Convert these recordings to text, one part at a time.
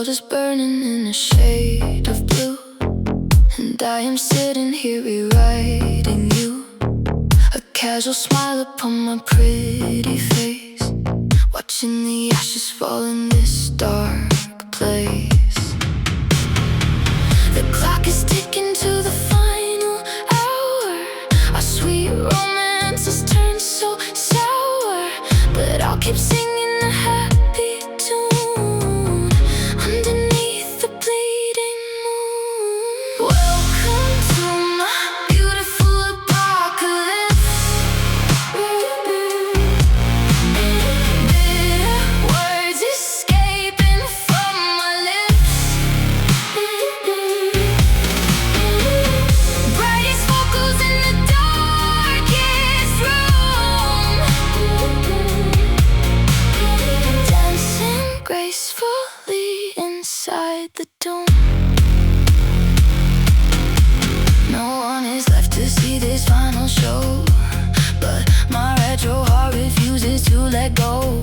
world is burning in a shade of blue, and I am sitting here rewriting you. A casual smile upon my pretty face, watching the ashes fall in this dark place. The clock is ticking to the final hour. Our sweet romance has turned so sour, but I'll keep singing a happy tune underneath the bleeding moon. Welcome to my beautiful apocalypse. Bitter words escaping from my lips. Brightest vocals in the darkest room, dancing gracefully inside the tomb. No one is left to see this final show, but my retro heart refuses to let go.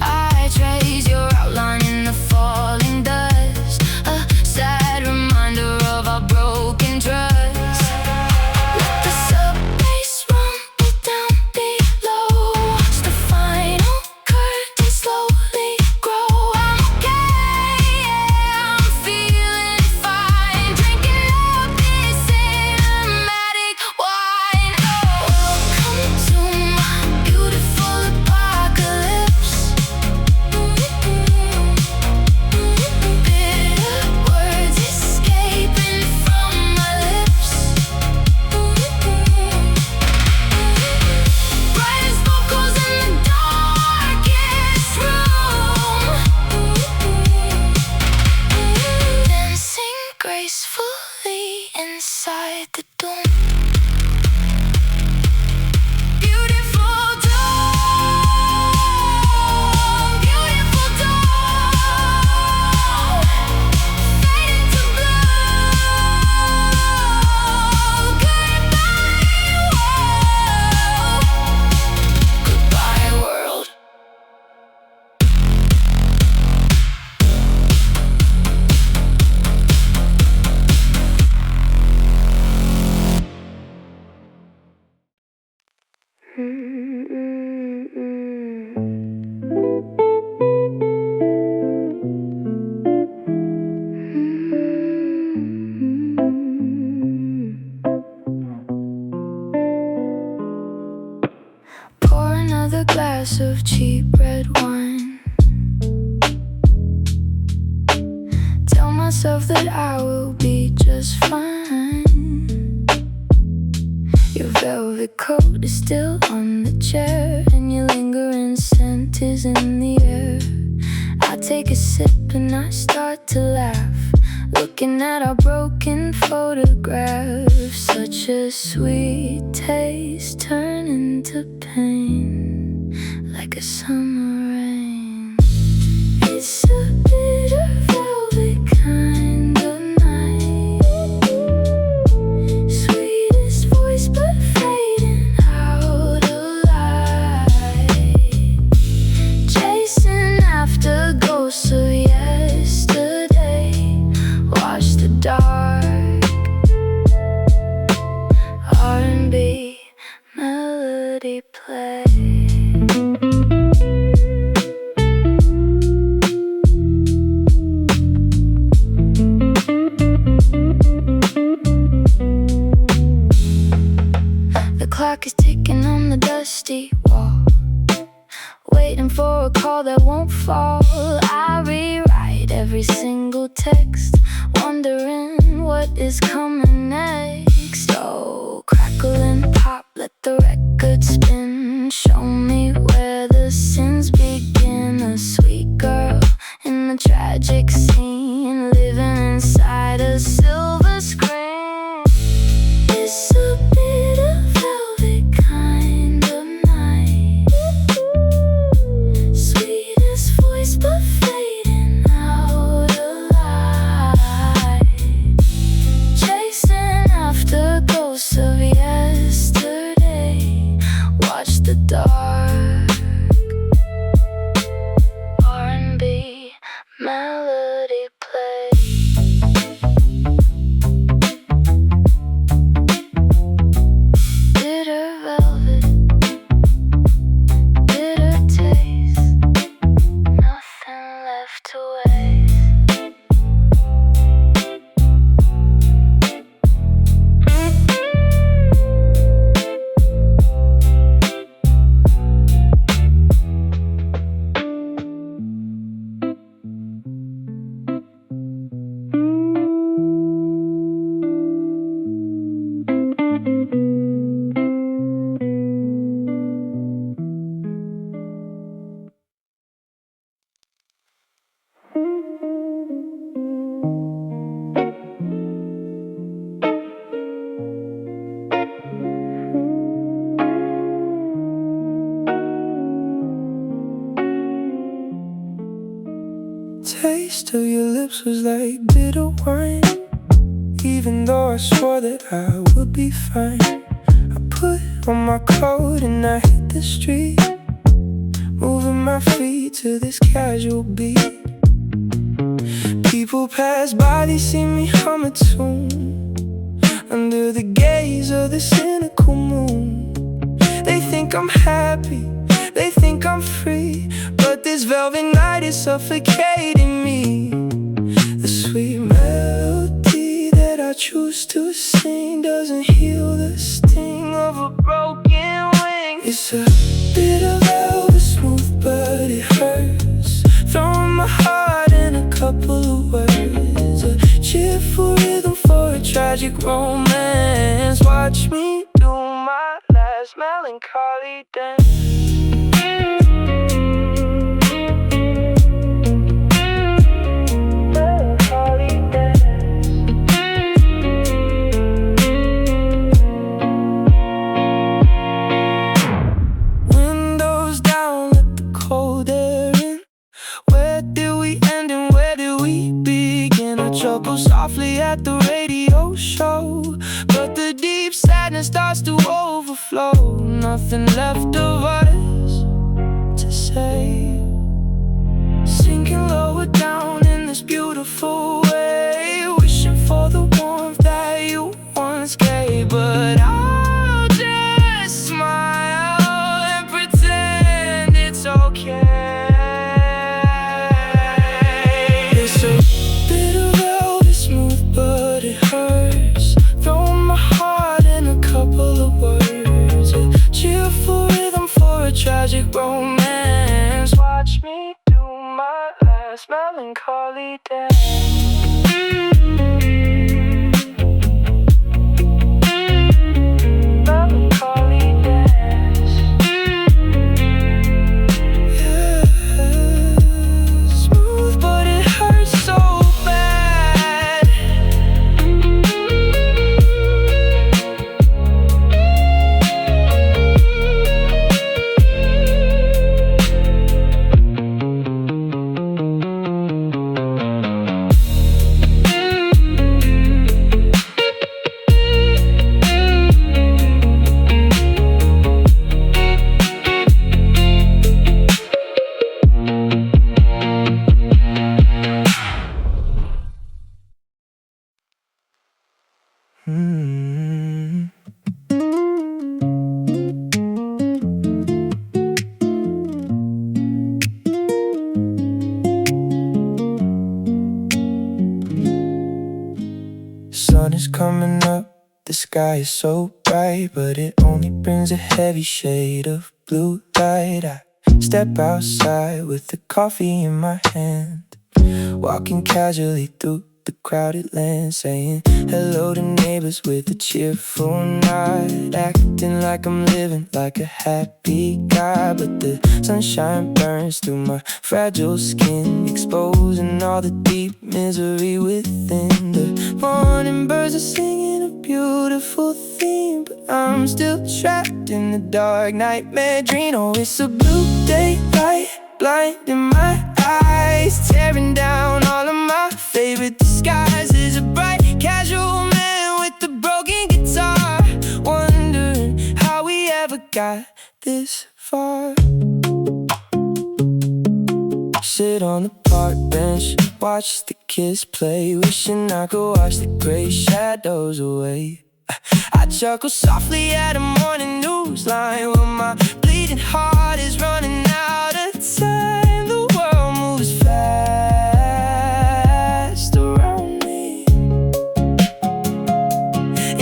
I trace your outline in the falling dust, a sad reminder of our broken trust. Let the sub-bass rumble down below, watch the final curtain slowly grow. I'm okay, yeah, I'm feeling fine, drinking up this cinematic wine. Welcome to my beautiful apocalypse. Bitter words escaping from my lips. Brightest vocals in the darkest room, dancing gracefully inside the dome. Beautiful dawn, beautiful dawn, fade into blue. Goodbye world, goodbye world. Pour another glass of cheap red wine. Tell myself that I will be just fine. Your velvet coat is still on the chair, and your lingering scent is in the air. I take a sip and I start to laugh, looking at our broken photographs. Such a sweet taste turn into pain, like a summer rain. It's a bitter velvet kind of night, sweetest voice but fading out of light, chasing after ghosts of yesterday. Watch the dark R&B melody play. The clock is ticking on the dusty wall, waiting for a call that won't fall. I rewrite every single text, wondering what is coming next. Oh, crackle and pop, let the record spin. Show me where the sins begin. A sweet girl in a tragic scene, living inside a silver screen. It's a bitter velvet kind of night, sweetest voice but fading out of light, chasing after ghosts of yesterday. Watch the dark taste of your lips was like bitter wine. Even though I swore that I would be fine, I put on my coat and I hit the street, moving my feet to this casual beat. People pass by, they see me hum a tune under the gaze of the cynical moon. They think I'm happy, they think I'm free, but this velvet night is suffocating me. The sweet melody that I choose to sing doesn't heal the sting of a broken wing. It's a bit of velvet smooth, but it hurts. Throwing my heart in a couple of words, a cheerful rhythm for a tragic romance. Watch me do my last melancholy dance. Softly at the radio show, but the deep sadness starts to overflow. Nothing left of us to say, sinking lower down in this beautiful way, wishing for the warmth that you once gave. But I'll just smile and pretend it's okay. It's a bit of but it hurts. Throwing my heart in a couple of words, a cheerful rhythm for a tragic romance. Watch me do my last melancholy dance. Sun is coming up, the sky is so bright, but it only brings a heavy shade of blue light. I step outside with the coffee in my hand, walking casually through the crowded land, saying hello to neighbors with a cheerful nod, acting like I'm living like a happy guy. But the sunshine burns through my fragile skin, exposing all the deep misery within. The morning birds are singing a beautiful theme, but I'm still trapped in the dark nightmare dream. Oh, it's a blue daylight blinding my eyes, tearing down all of my favorite disguises. A bright casual man with a broken guitar, wondering how we ever got this far. Sit on the park bench, watch the kids play, wishing I could wash the gray shadows away. I chuckle softly at a morning news line when my bleeding heart is running out of time. The world moves fast around me.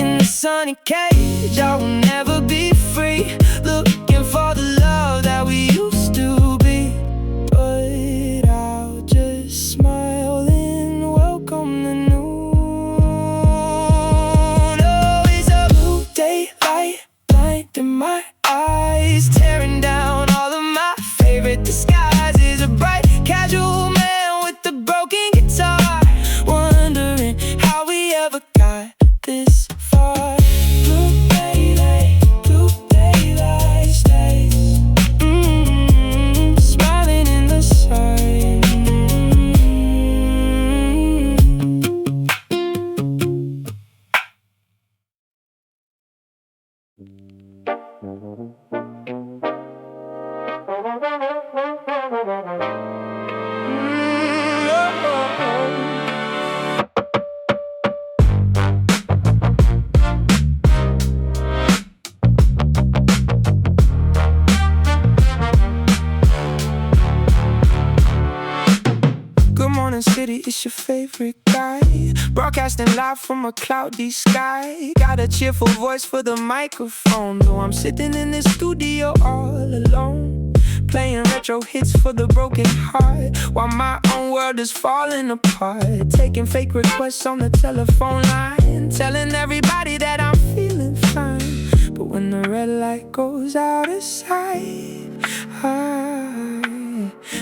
In the sunny cage, I will never be free, looking for the love that we used to be. But I'll just smile and welcome the noon. Oh, it's a blue daylight blinding my eyes, tearing down all of my favorite disguises. A bright casual man with a broken guitar, wondering how we ever got this far. Blue daylight stays, smiling in the sun. morning city, it's your favorite guy. Broadcasting live from a cloudy sky. Got a cheerful voice for the microphone, though I'm sitting in this studio all alone, playing retro hits for the broken heart, while my own world is falling apart. Taking fake requests on the telephone line, telling everybody that I'm feeling fine. But when the red light goes out of sight,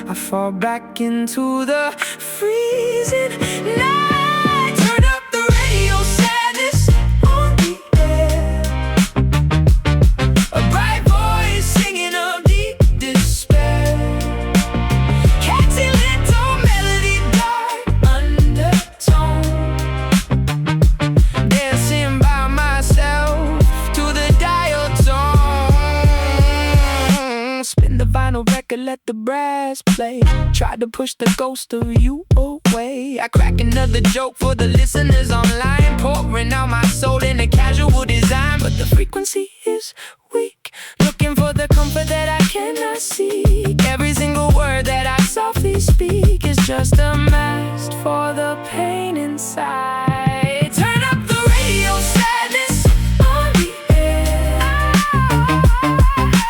I fall back into the freezing night. Turn up the radio, sadness on the air. A bright voice singing of deep despair. Catchy little melody, dark undertone. Dancing by myself to the dial tone. Spin the vinyl record, let the brass play. Tried to push the ghost of you away. I crack another joke for the listeners online, pouring out my soul in a casual design. But the frequency is weak, looking for the comfort that I cannot seek. Every single word that I softly speak is just a mask for the pain inside. Turn up the radio, sadness on the air.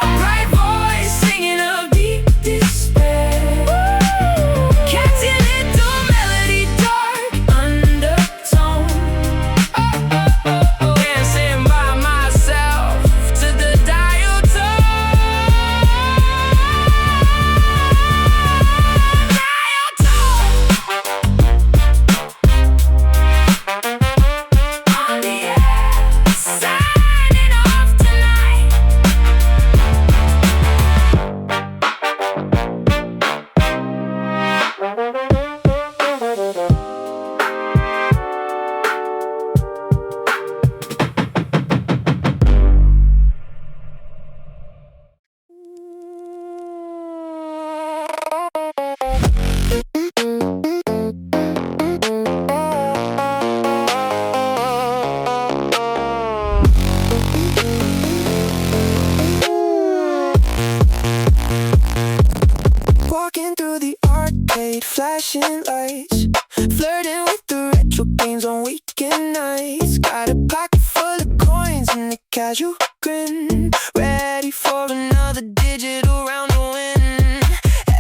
A bright voice singing of deep despair. Catchy little melody, dark undertone. Dancing by myself to the dial on the air, signing off tonight. Walking through the arcade, flashing lights, flirting with the retro games on weekend nights. Got a pocket full of coins and a casual grin, ready for another digital round to win.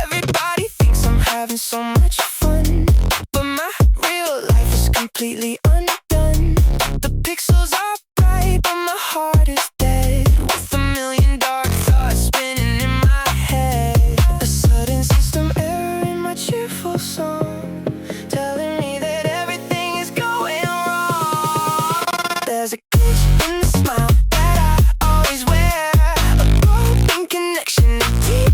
Everybody thinks I'm having so much fun, but my real life is completely undone. The pixels are bright, but my heart is dead, with a million dark thoughts spinning in my head. A sudden system error in my cheerful song, telling me that everything is going wrong. There's a glitch in the smile that I always wear, a broken connection, a deep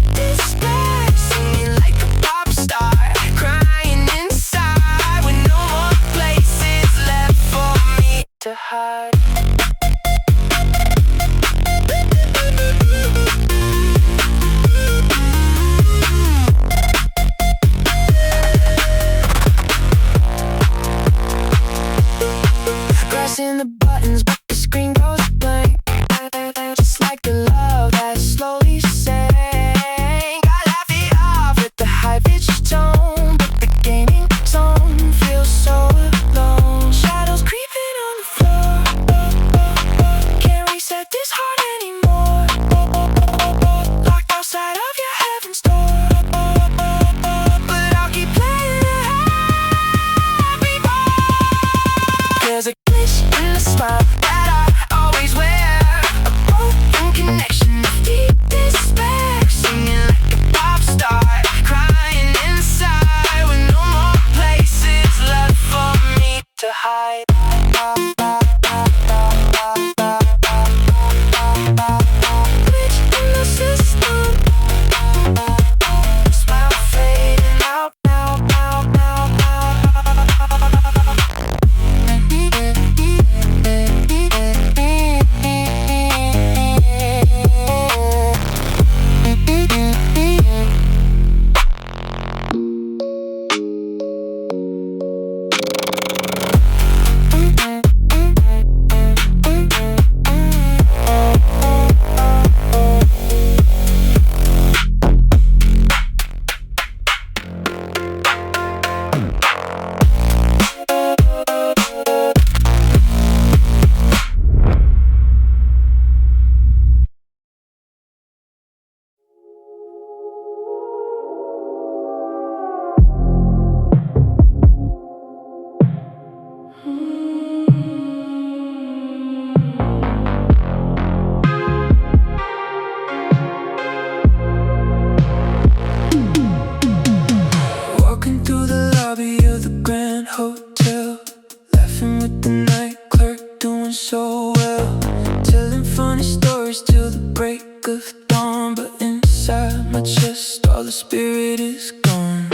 the spirit is gone.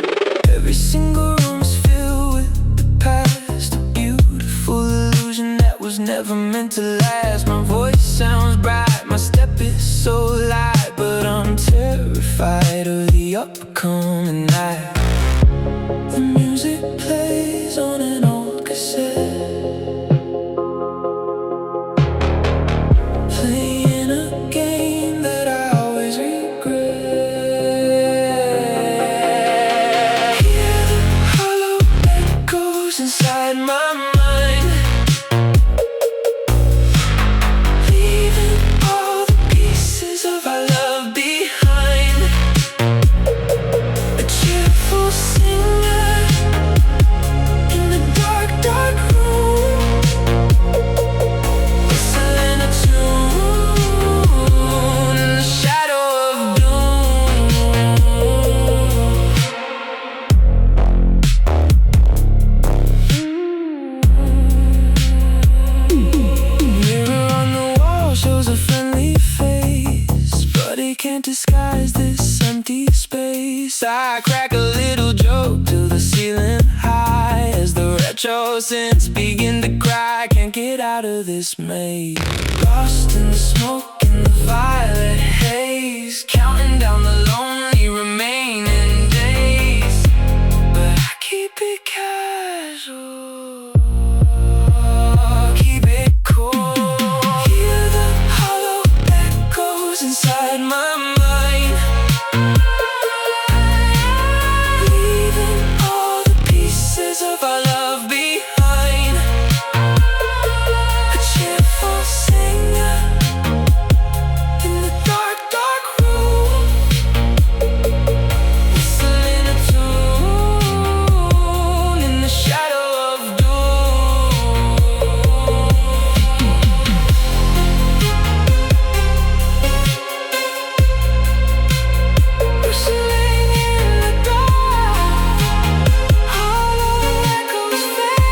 Every single room's filled with the past, a beautiful illusion that was never meant to last. My voice sounds bright, my step is so light, but I'm terrified of the upcoming night. The music plays on an old cassette, playing a game that I always regret. Hear the hollow echoes inside my mind, leaving all the pieces of our love behind. A cheerful singer in the dark, dark room, whistling a tune in the shadow of doom. Mirror on the wall shows a friendly face, but it can't disguise this empty space. I crack a little joke till the ceiling high, as the retro synths begin to cry. Can't get out of this maze, lost in the smoke and the violet haze, counting down the lonely remaining days. But I keep it casual, keep it cool. Hear the hollow echoes inside my mind, leaving all the pieces of our love behind. A cheerful singer in the dark, dark room, whistling a tune in the shadow of doom. Whistling in the dark, hollow echoes fade.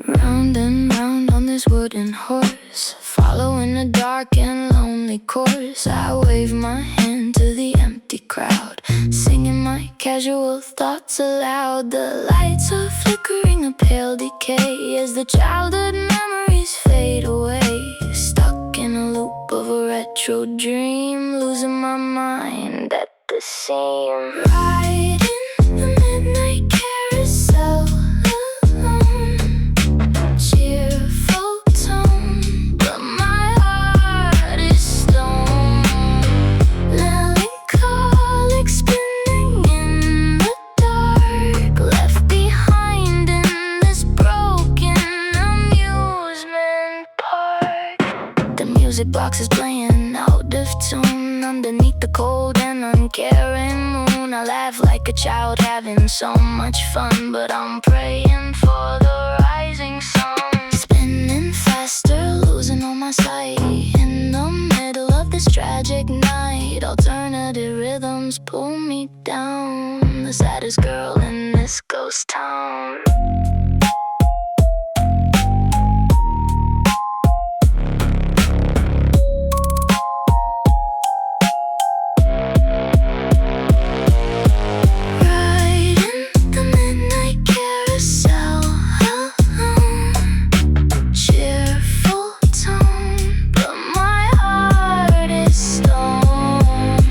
Round and round on this wooden horse, following a dark and lonely course. I wave my hand to the empty crowd, singing my casual thoughts aloud. The lights are flickering a pale decay as the childhood memories fade away. Stuck in a loop of a retro dream, losing my mind at the seam. Riding the midnight carousel alone, cheerful tone, but my heart is stone. Melancholic spinning in the dark, left behind in this broken amusement park. The music box is playing out of tune underneath the cold and uncaring moon. I laugh like a child having so much fun, but I'm praying for the rising sun. Spinning faster, losing all my sight in the middle of this tragic night. Alternative rhythms pull me down, the saddest girl in this ghost town. Riding the midnight carousel alone, cheerful tone, but my heart is stone.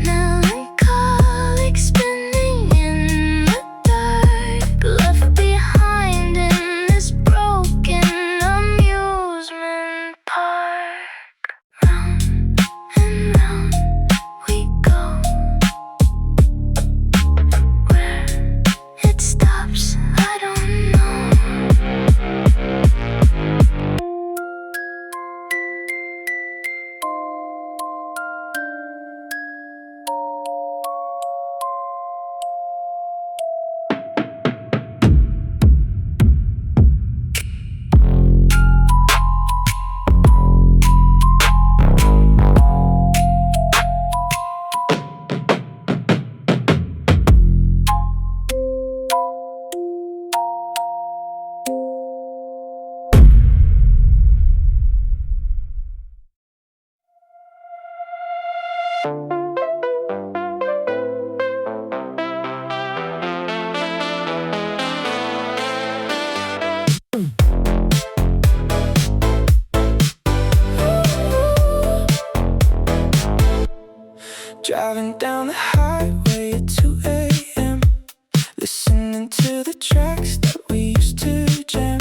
Melancholic spinning in the dark, left behind Driving down the highway at 2 a.m. Listening to the tracks that we used to jam.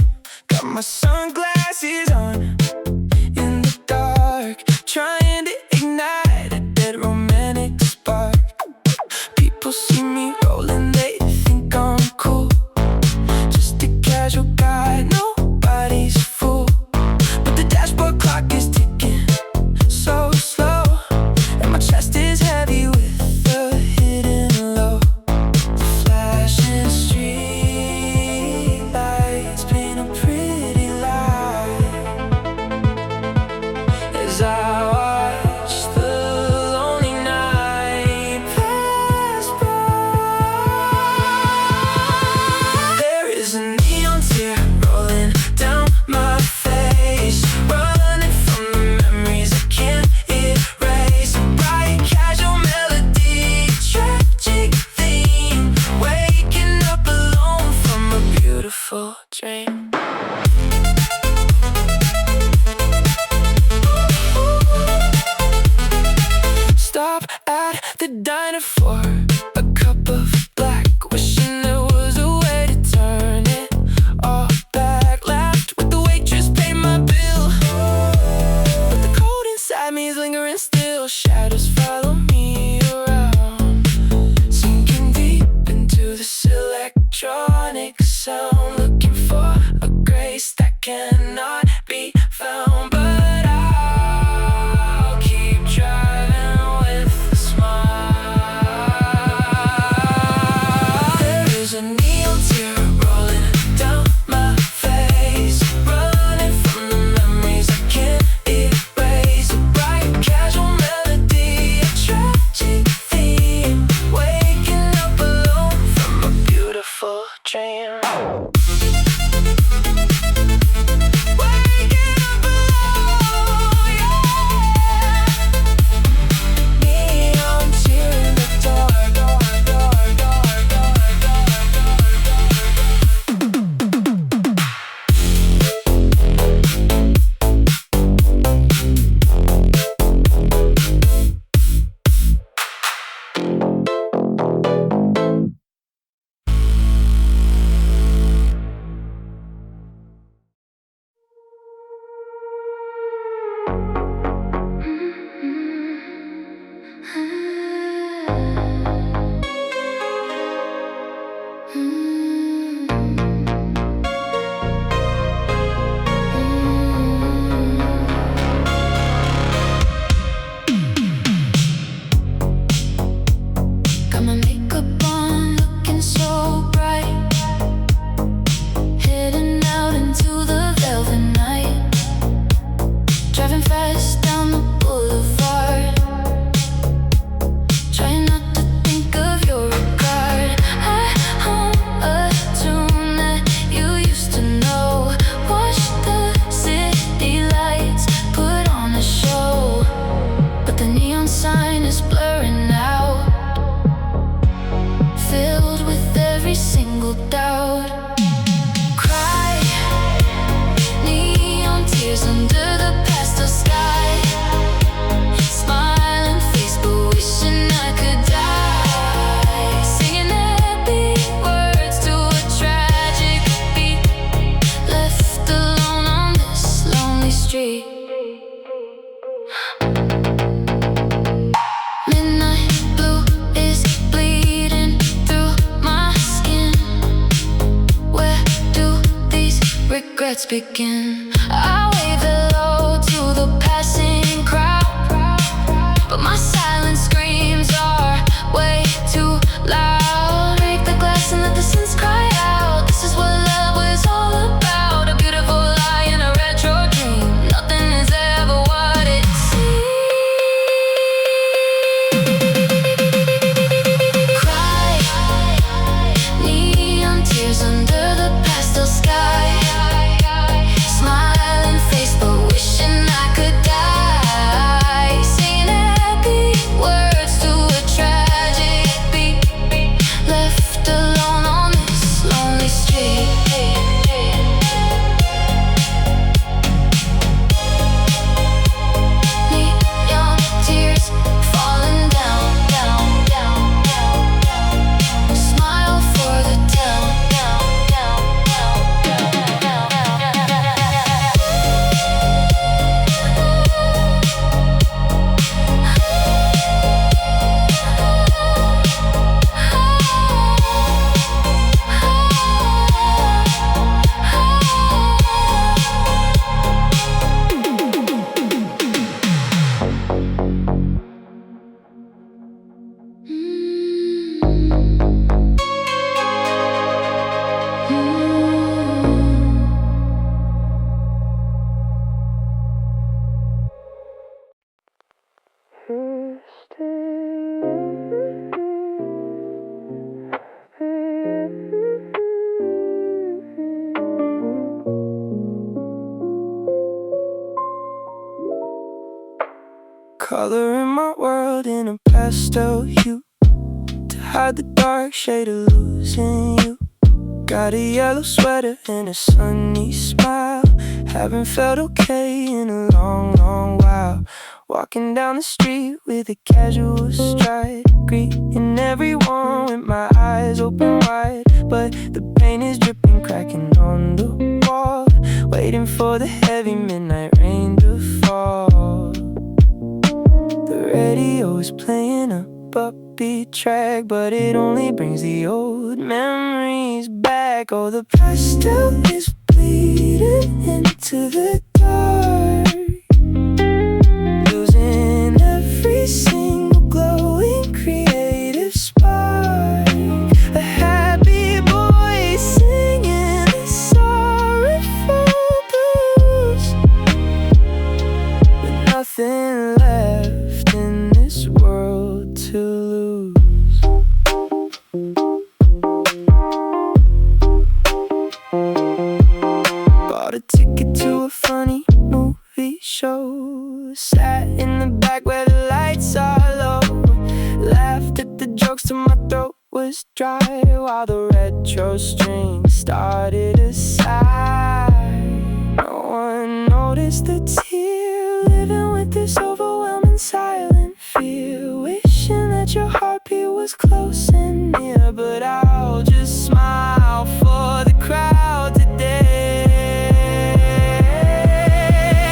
Got my sunglasses on in the dark, trying to ignite a dead romantic spark. People see me rolling, they think I'm cool. Just a casual guy, nobody's a fool. But the dashboard clock is ticking so slow, and my chest is heavy with the hidden low. Flashing street lights paint a pretty light as I watch the lonely night pass by. There is a neon tear rolling down my face, running from the memories I can't erase. A bright casual melody, tragic theme, waking up alone from a beautiful dream. Stop at the diner for a cup of black, wishing there was a way to turn it all back. Laughed with the waitress, paid my bill, but the cold inside me is lingering still. Shadows follow me around, sinking deep into this electronic sound, looking for a grace that cannot be found. But I'll keep driving with a smile. There is a neon tear rolling down my face, running from the memories I can't erase. A bright casual melody, a tragic theme, waking up alone from a beautiful dream. Waking up alone, yeah. Neon tear in the dark, dark, dark, dark, dark, got my makeup on, looking so bright, heading out into the velvet night, driving fast down the boulevard, trying not to think of your regard. I hum a tune that you used to know, watch the city lights put on a show, but the neon sign is blurring out, filled with every single doubt. Cry, neon tears under the pastel sky, smiling face but wishing I could die, singing happy words to a tragic beat, left alone on this lonely street. Midnight blue is bleeding through my skin. Where do these regrets begin? I wave hello to the passing crowd, but my silent screams are way too loud. Break the glass and let the sins cry out. This is what love was all about, a beautiful lie in a retro dream. Nothing is ever what it seems. Cry, neon tears under the pastel sky, smile. you, to hide the dark shade of losing you. Got a yellow sweater and a sunny smile. Haven't felt okay in a long, long while. Walking down the street with a casual stride, greeting everyone with my eyes open wide. But the paint is dripping, cracking on the wall, waiting for the heavy midnight rain to fall. The radio is playing a upbeat track, but it only brings the old memories back. Oh, the pastel is bleeding into the dark, losing every single glowing creative spark. A happy boy singing a sorrowful blues, with nothing left in this world to lose. Bought a ticket to a funny movie show, sat in the back where the lights are low, laughed at the jokes till my throat was dry, while the retro string started to sigh. No one noticed the tear, living with this overwhelming silent fear, wishing that your heartbeat was close and near. But I'll just smile for the crowd today.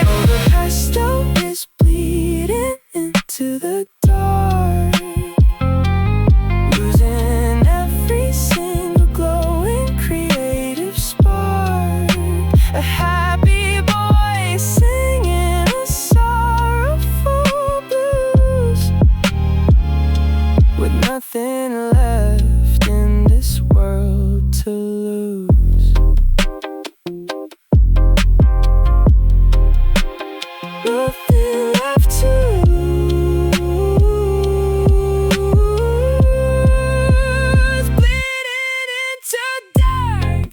Oh, the pastel is bleeding into the dark, losing every single glowing creative spark. A happy boy singing a sorrowful blues, with nothing left in this world to lose. Nothing left to lose. Bleeding into dark.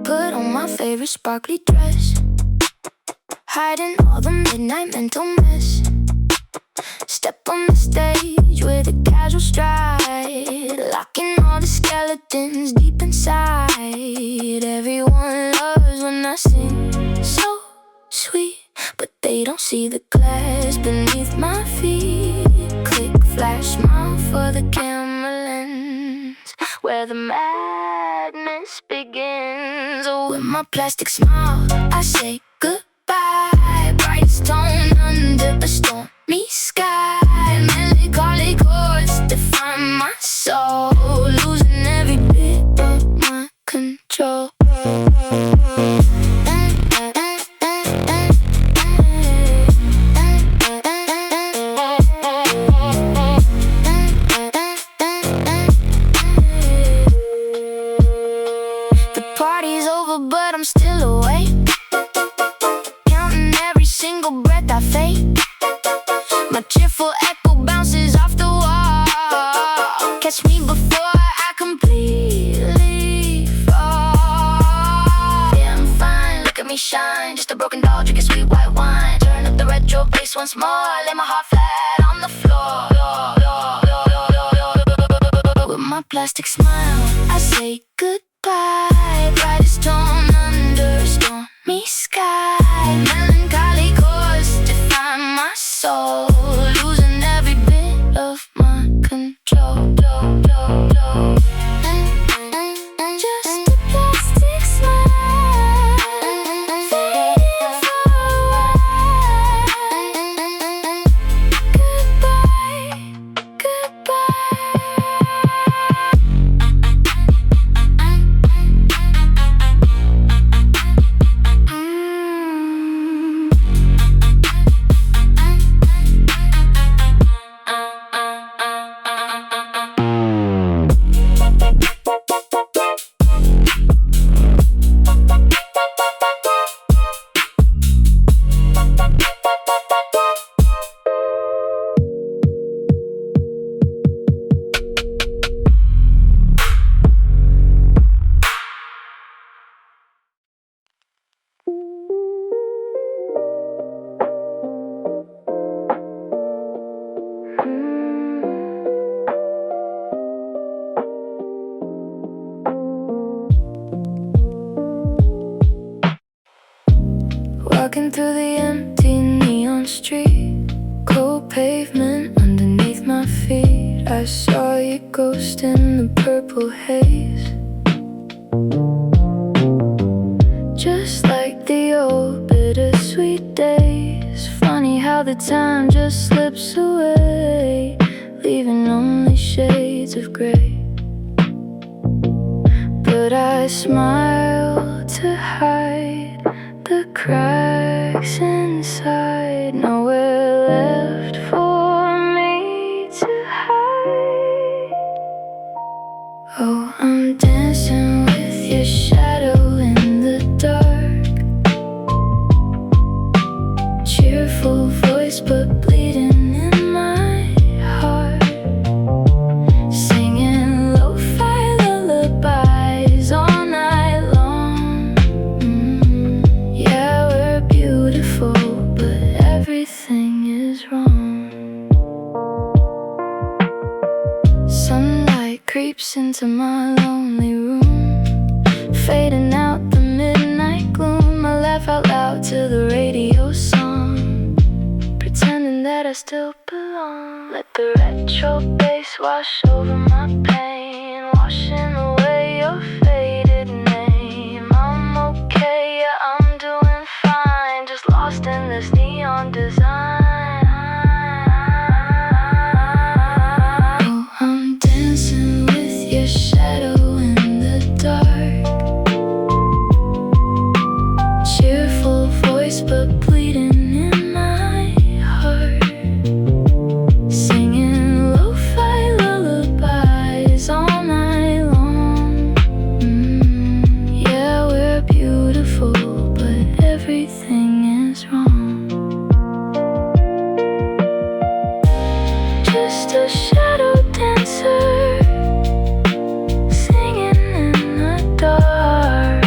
Put on my favorite sparkly dress, hiding all the midnight mental mess. Step on the stage with a casual stride, locking all the skeletons deep inside. Everyone loves when I sing so sweet, but they don't see the glass beneath my feet. Click, flash, smile for the camera lens, where the madness begins. Oh, with my plastic smile, I say goodbye. Brightest tone under a stormy sky. Melancholy chords define my soul, losing every bit of my control. The party's over, but I'm still awake, counting every single breath I fake. My cheerful echo bounces off the wall. Catch me before I completely fall. Yeah, I'm fine, look at me shine. Just a broken doll drinking sweet white wine. Turn up the retro bass once more, lay my heart flat on the floor. With my plastic smile, I say goodbye. Brightest tone under a stormy sky. Melancholy chords define my soul, losing every bit of my control. Just a plastic smile, fading far away. Goodbye, goodbye. through the empty neon street, cold pavement underneath my feet. I saw your ghost in the purple haze, just like the old bittersweet days. Funny how the time just slips away, leaving only shades of grey. But I smile to hide the cracks inside. Nowhere left for me to hide. Oh, I'm dancing with your shadow in the dark. Cheerful voice but bleeding in my heart. Singing lo-fi lullabies all night long. Yeah, we're beautiful, but everything is wrong. Sunlight creeps into my lonely room, fading out the midnight gloom. I laugh out loud to the radio song, pretending that I still belong. Let the retro bass wash over my pain, washing away your faded name. I'm okay, yeah, I'm doing fine, just lost in this neon design. Oh, I'm dancing with your shadow in the dark. Cheerful voice but bleeding in my heart. Singing lo-fi lullabies all night long. Yeah, we're beautiful, but everything is wrong. Just a shadow dancer, singing in the dark.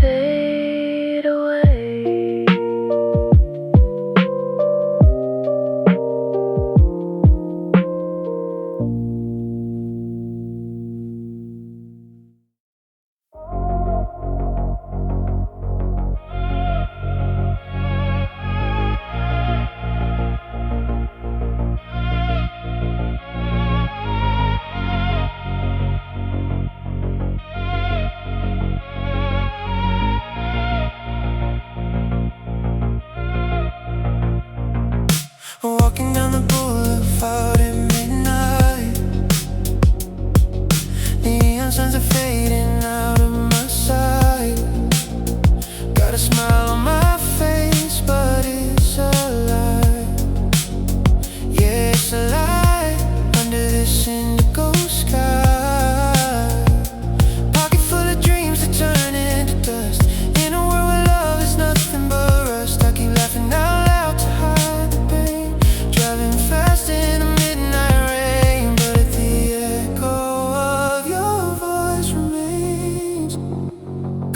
Fade away. Walking down the boulevard at midnight, neon signs are fading out of my sight. Got a smile on my face, but it's a lie. Yeah, it's a lie under this indigo sky. Pocket full of dreams that turn into dust, in a world where love is nothing but rust. I keep laughing out loud to hide the pain, driving fast in the midnight rain, but the echo of your voice remains,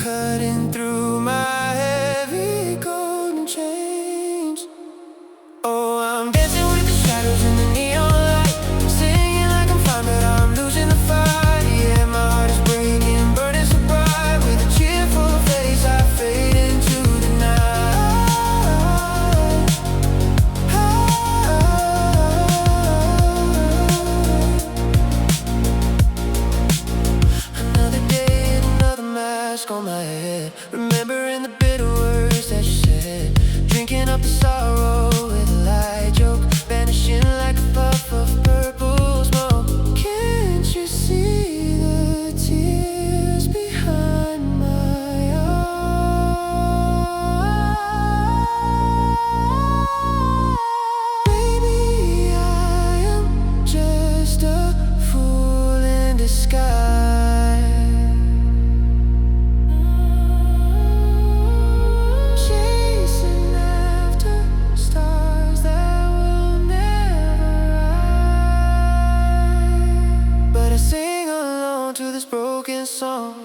cutting through my heavy golden chains. Oh, I'm dancing with the shadows in the neon light, singing like I'm fine, but I'm losing the fight. Yeah, my heart is breaking, burning so bright. With a cheerful face, I fade into the night. Another day, another mask on my head, remembering the bitter words that you said, drinking up the sorrow with a light joke, vanishing like a puff of purple smoke. Can't you see the tears behind my eyes? Maybe I am just a fool in disguise, chasing after stars that will never rise. But I sing along to this broken song.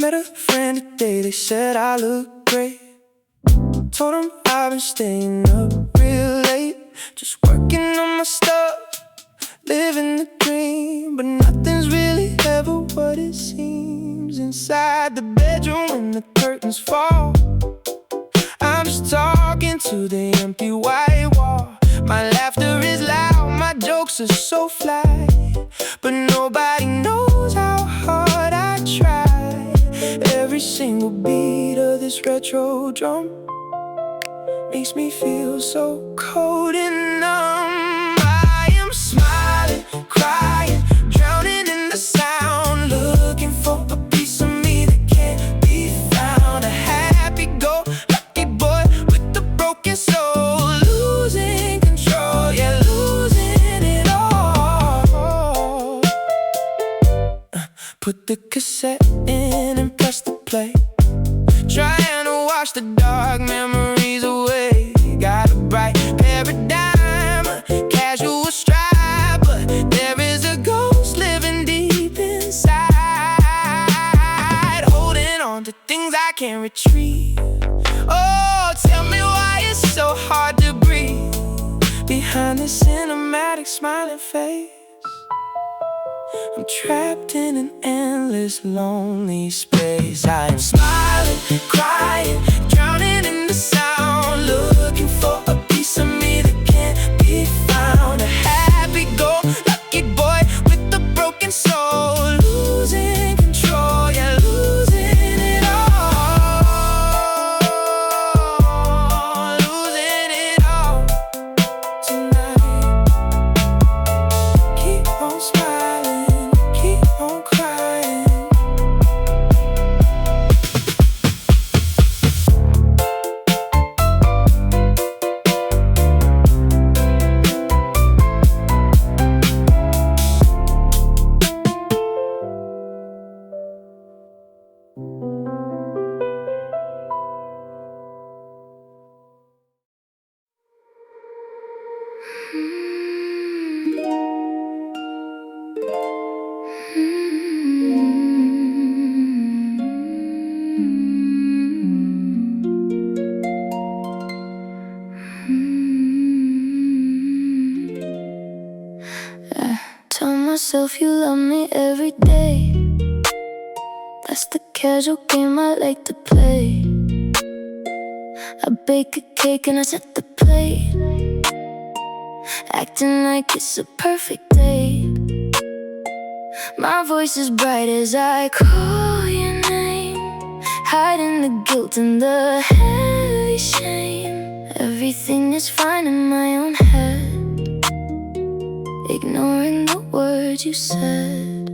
Met a friend today, they said I look great. Told them I've been staying up real late, just working on my stuff, living the dream. But nothing's really ever what it seems. Inside the bedroom when the curtains fall, I'm just talking to the empty white wall. My laughter is loud, my jokes are so fly, but nobody knows how hard I try. Every single beat of this retro drum makes me feel so cold and numb. I am smiling, crying, drowning in the sound, looking for a piece of me that can't be found. A happy-go-lucky boy with a broken soul, losing control, yeah, losing it all. Put the cassette in and press the play, trying to wash the dark memories away. Got a bright paradigm, a casual stride, but there is a ghost living deep inside, holding on to things I can't retrieve. Oh, tell me why it's so hard to breathe behind this cinematic smiling face. I'm trapped in an endless lonely space. I am smiling, crying, drowning in the sound, looking for a piece of me that can't be found. A happy-go-lucky boy with a broken soul, losing control, yeah, losing it all, losing it all tonight. Keep on smiling, keep on crying. Tell myself you love me every day. That's the casual game I like to play. I bake a cake and I set the plate, acting like it's a perfect day. My voice is bright as I call your name, hiding the guilt and the heavy shame. Everything is fine in my own head, ignoring the words you said.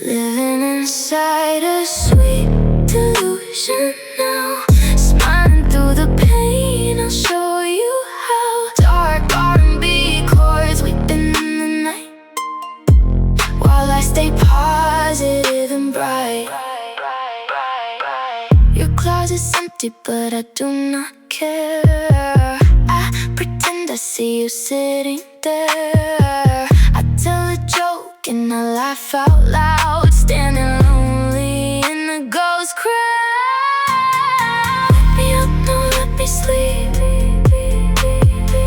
Living inside a sweet delusion now, smiling through the pain. I'll show you how. Dark R&B chords weeping in the night, while I stay positive and bright. Your closet's empty, but I do not care. I pretend I see you sitting there. I tell a joke and I laugh out loud, standing lonely in the ghost crowd. Let me up, no, let me sleep.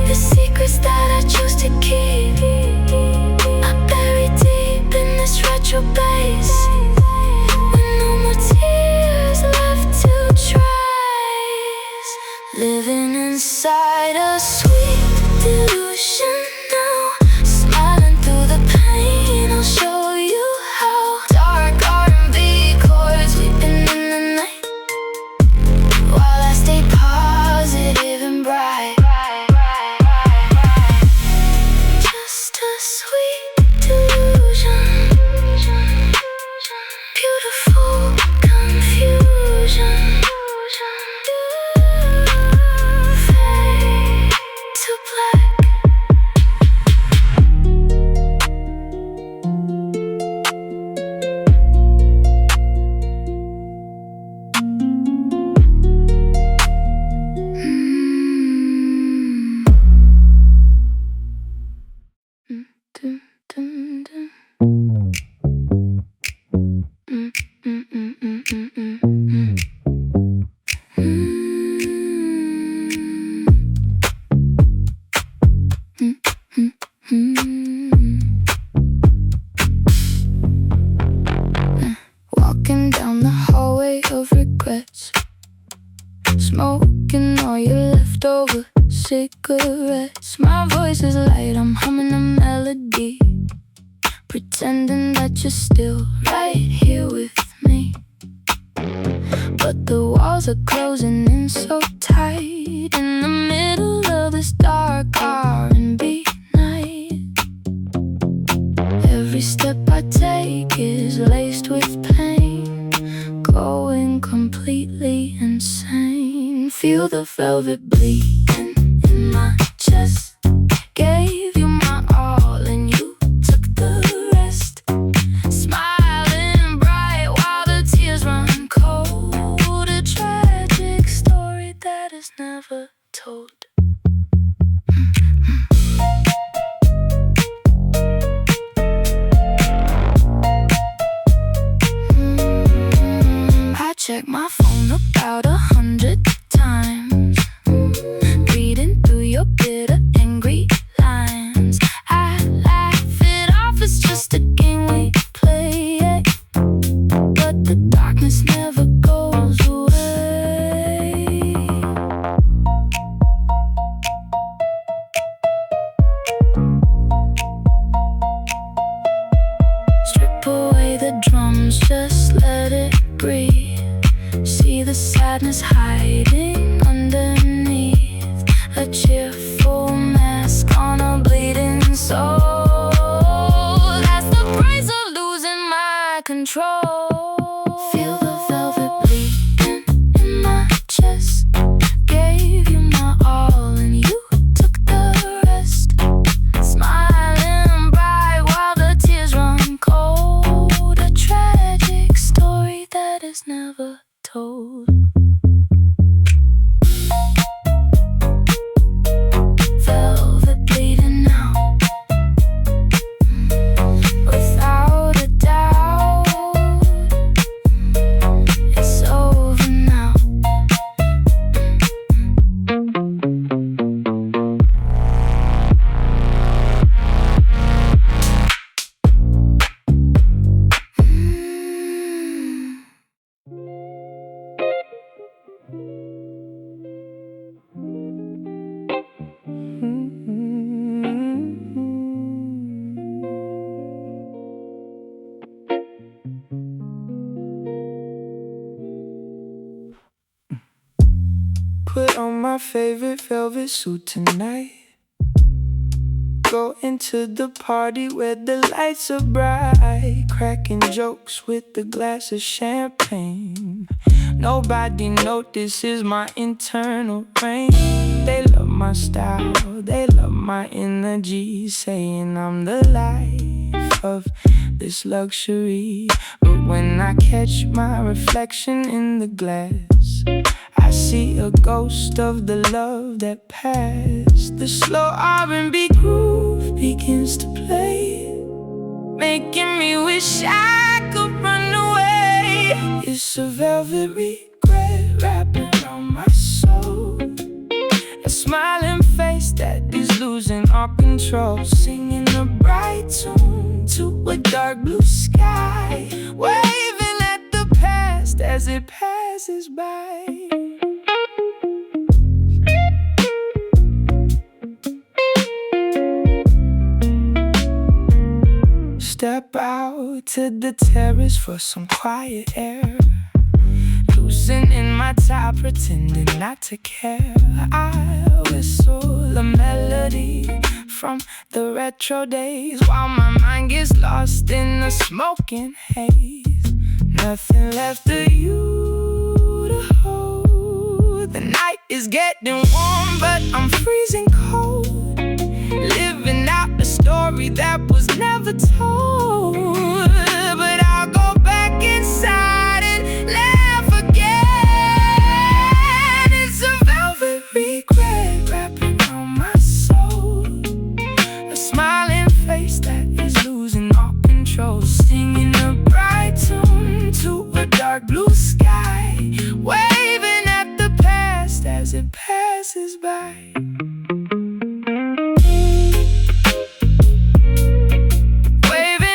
The secrets that I choose to keep, I bury deep in this retro bass, with no more tears left to trace. Living inside a sweet delusion now, smiling through the pain. I'll show you how. Dark R&B chords weeping in the night, while I stay positive and bright. Just a sweet delusion, beautiful confusion. Fade to black. Dun, dun, dun. I'm humming a melody, pretending that you're still right here with me. But the walls are closing in so tight in the middle of this dark R&B night. Every step I take is laced with pain, going completely insane. Feel the velvet bleeding in my chest. Gave you my all and you took the rest. Smiling bright while the tears run cold. A tragic story that is never told. I check my phone about 100 times, reading through your bitter, angry lines. I laugh it off, it's just a game we play, but the darkness never goes away. Strip away the drums, just let it breathe. See the sadness hiding underneath a cheerful mask on a bleeding soul. That's the price of losing my control. Feel the velvet bleeding in my chest. Gave you my all and you took the rest. Smiling bright while the tears run cold. A tragic story that is never told. Velvet bleeding now, without a doubt. It's over now. Put on my favorite velvet suit tonight. Go into the party where the lights are bright. Cracking jokes with a glass of champagne. Nobody notices my internal rain. They love my style, they love my energy, saying I'm the life of this luxury. But when I catch my reflection in the glass, I see a ghost of the love that passed. The slow R&B groove begins to play, making me wish I could run away. It's a velvet regret wrapping around my soul. A smiling face that is losing all control. Singing a bright tune to a dark blue sky, waving at the past as it passes by. Step out to the terrace for some quiet air. Loosening my tie, pretending not to care. I whistle a melody from the retro days, while my mind gets lost in the smoking haze. Nothing left of you to hold. The night is getting warm, but I'm freezing cold. Living out a story that was never told. But I'll go back inside and laugh again. It's a velvet regret wrapping around my soul. A smiling face that is losing all control. Singing a bright tune to a dark blue sky, waving at the past as it passes by. Waving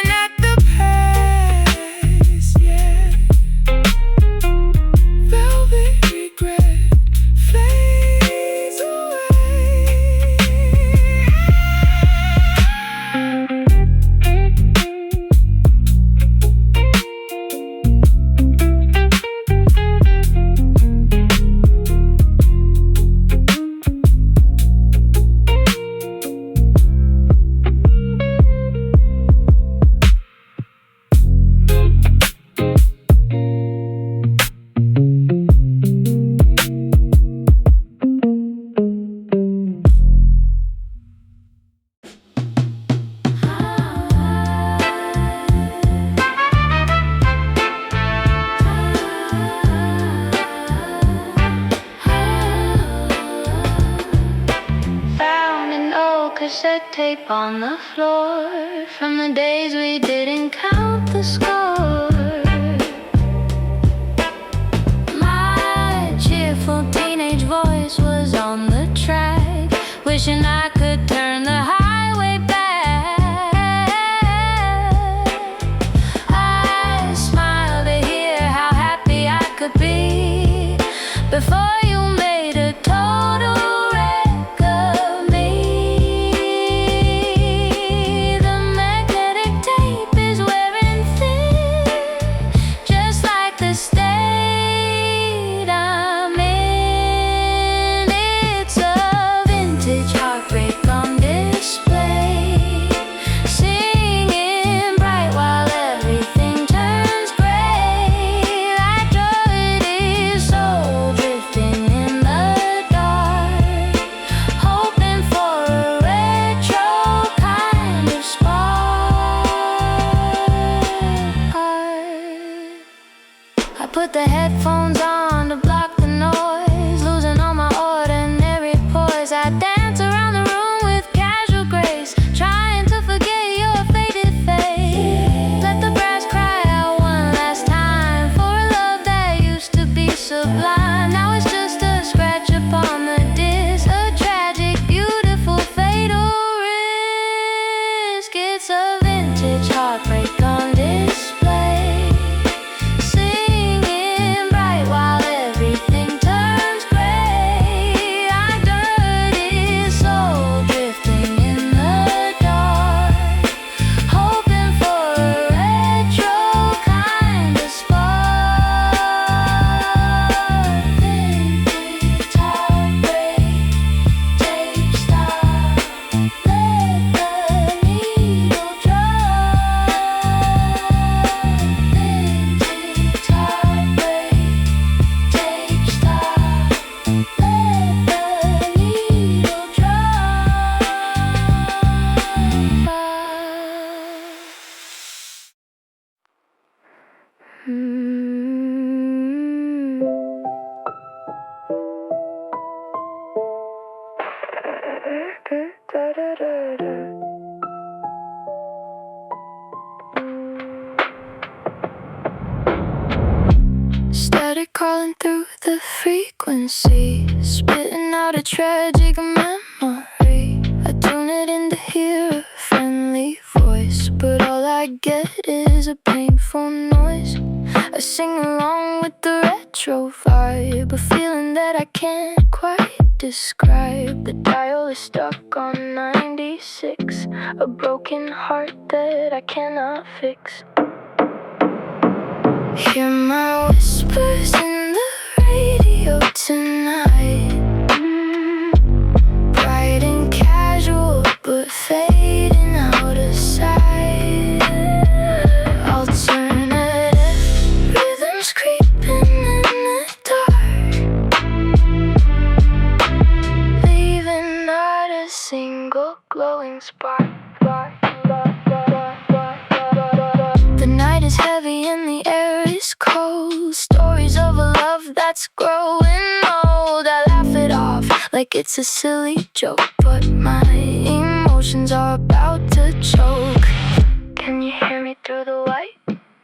cassette tape on the floor from the days we didn't count the score. My cheerful teenage voice was on the track, wishing I could turn the highway back. I smiled to hear how happy I could be before you made a total wreck of me. The magnetic tape is wearing thin, just like the state I'm in. It's a vintage heartbreak on display, singing bright while everything turns gray, like dirty soul drifting in the dark, hoping for a retro kind of spark. I put the headphones on to block the noise, losing all my ordinary poise. I dance around the room with casual grace, trying to forget your faded face. Let the brass cry out one last time for a love that used to be sublime. Now it's just a scratch upon the disc, a tragic, beautiful, fatal risk. It's a vintage heartbreak on display, singing bright while everything turns gray, like dirty soul drifting in the dark, hoping for a retro kind of spark. Vintage heartbreak, tape stop, let the needle drop. Vintage heartbreak, tape stop, let the needle drop. Static crawling through the frequency, spitting out a tragic memory. I tune it in to hear a friendly voice, but all I get is a painful noise. I sing along with the retro vibe, a feeling that I can't quite describe. The dial is stuck on 96, a broken heart that I cannot fix. Hear my whispers in the radio tonight, bright and casual but fading out of sight. Alternative rhythms creeping in the dark, leaving not a single glowing spark. The night is heavy and the air is cold, stories of a love that's growing old. I laugh it off like it's a silly joke, but my emotions are about to choke. Can you hear me through the white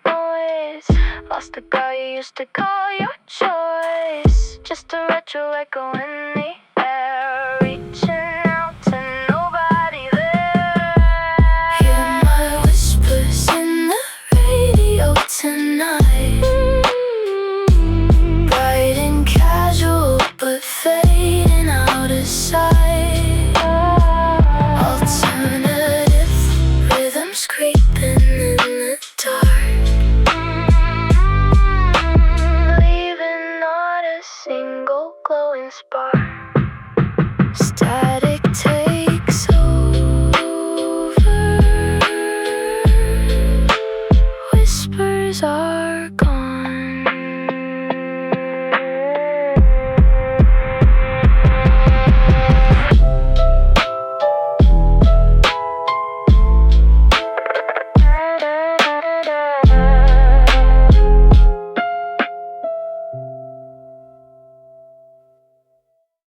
noise? Lost the guy you used to call your choice, just a retro echo in the